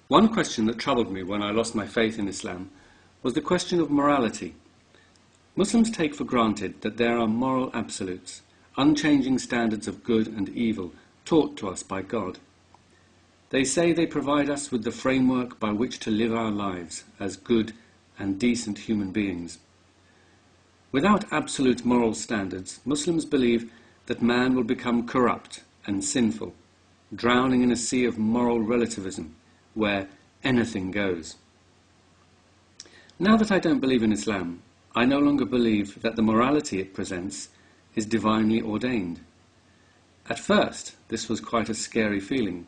One question that troubled me when I lost my faith in Islam was the question of morality. Muslims take for granted that there are moral absolutes, unchanging standards of good and evil taught to us by God. They say they provide us with the framework by which to live our lives as good and decent human beings. Without absolute moral standards, Muslims believe that man will become corrupt and sinful, drowning in a sea of moral relativism, where anything goes. Now that I don't believe in Islam, I no longer believe that the morality it presents is divinely ordained. At first, this was quite a scary feeling.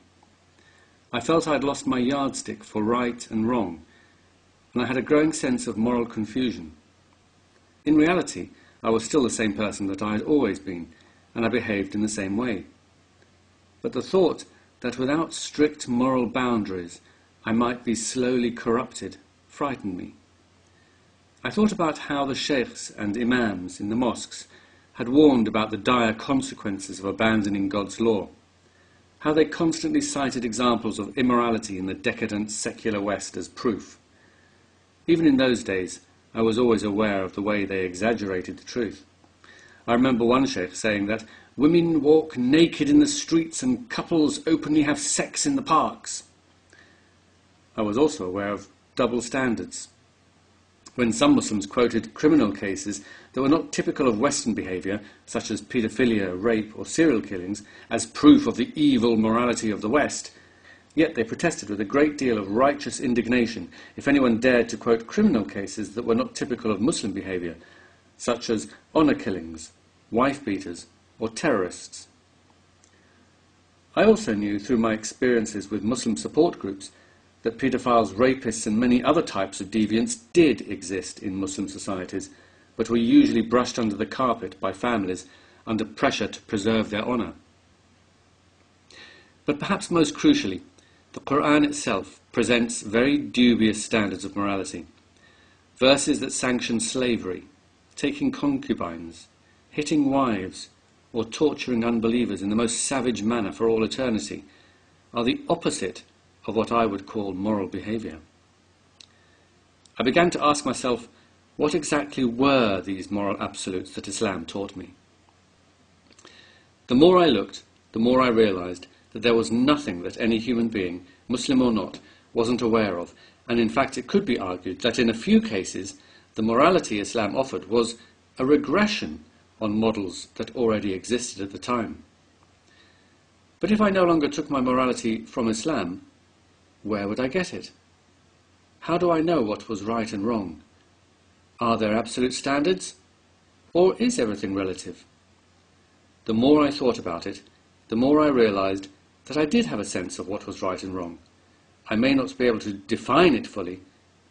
I felt I'd lost my yardstick for right and wrong, and I had a growing sense of moral confusion. In reality, I was still the same person that I had always been, and I behaved in the same way. But the thought that without strict moral boundaries I might be slowly corrupted frightened me. I thought about how the sheikhs and imams in the mosques had warned about the dire consequences of abandoning God's law, how they constantly cited examples of immorality in the decadent secular West as proof. Even in those days, I was always aware of the way they exaggerated the truth. I remember one sheikh saying that women walk naked in the streets and couples openly have sex in the parks. I was also aware of double standards. When some Muslims quoted criminal cases that were not typical of Western behaviour, such as paedophilia, rape or serial killings, as proof of the evil morality of the West, yet they protested with a great deal of righteous indignation if anyone dared to quote criminal cases that were not typical of Muslim behaviour, such as honour killings, wife-beaters or terrorists. I also knew through my experiences with Muslim support groups that paedophiles, rapists and many other types of deviants did exist in Muslim societies, but were usually brushed under the carpet by families under pressure to preserve their honour. But perhaps most crucially, the Quran itself presents very dubious standards of morality. Verses that sanction slavery, taking concubines, hitting wives, or torturing unbelievers in the most savage manner for all eternity are the opposite of what I would call moral behaviour. I began to ask myself, what exactly were these moral absolutes that Islam taught me? The more I looked, the more I realised that there was nothing that any human being, Muslim or not, wasn't aware of, and in fact it could be argued that in a few cases the morality Islam offered was a regression on models that already existed at the time. But if I no longer took my morality from Islam, where would I get it? How do I know what was right and wrong? Are there absolute standards? Or is everything relative? The more I thought about it, the more I realised that I did have a sense of what was right and wrong. I may not be able to define it fully,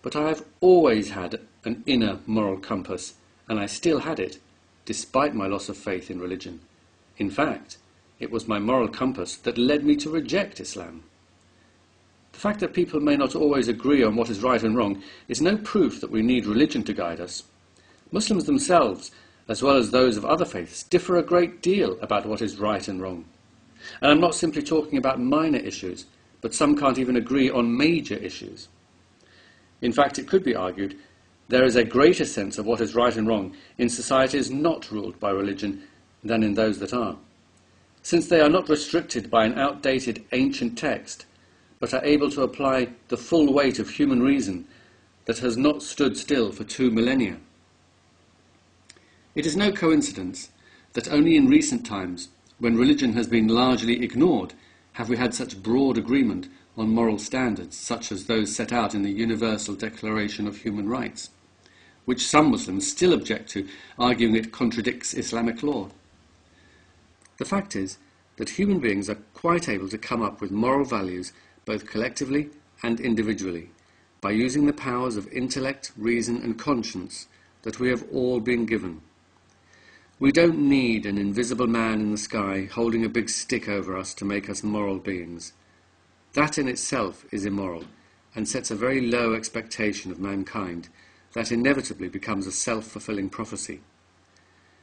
but I have always had an inner moral compass, and I still had it, despite my loss of faith in religion. In fact, it was my moral compass that led me to reject Islam. The fact that people may not always agree on what is right and wrong is no proof that we need religion to guide us. Muslims themselves, as well as those of other faiths, differ a great deal about what is right and wrong. And I'm not simply talking about minor issues, but some can't even agree on major issues. In fact, it could be argued there is a greater sense of what is right and wrong in societies not ruled by religion than in those that are, since they are not restricted by an outdated ancient text, but are able to apply the full weight of human reason that has not stood still for 2 millennia. It is no coincidence that only in recent times, when religion has been largely ignored, have we had such broad agreement on moral standards such as those set out in the Universal Declaration of Human Rights, which some Muslims still object to, arguing it contradicts Islamic law. The fact is that human beings are quite able to come up with moral values both collectively and individually, by using the powers of intellect, reason and conscience that we have all been given. We don't need an invisible man in the sky holding a big stick over us to make us moral beings. That in itself is immoral and sets a very low expectation of mankind that inevitably becomes a self-fulfilling prophecy.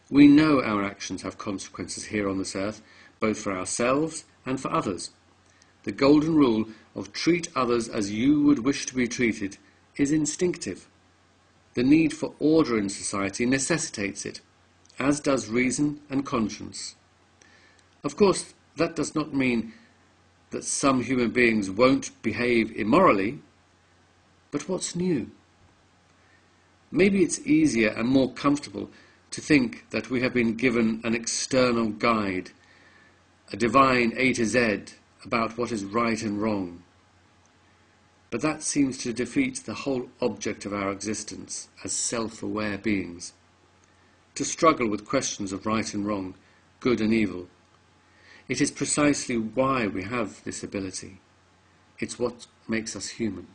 We know our actions have consequences here on this earth, both for ourselves and for others. The golden rule of treat others as you would wish to be treated is instinctive. The need for order in society necessitates it, as does reason and conscience. Of course, that does not mean that some human beings won't behave immorally, but what's new? Maybe it's easier and more comfortable to think that we have been given an external guide, a divine A to Z about what is right and wrong. But that seems to defeat the whole object of our existence as self-aware beings. To struggle with questions of right and wrong, good and evil. It is precisely why we have this ability. It's what makes us human.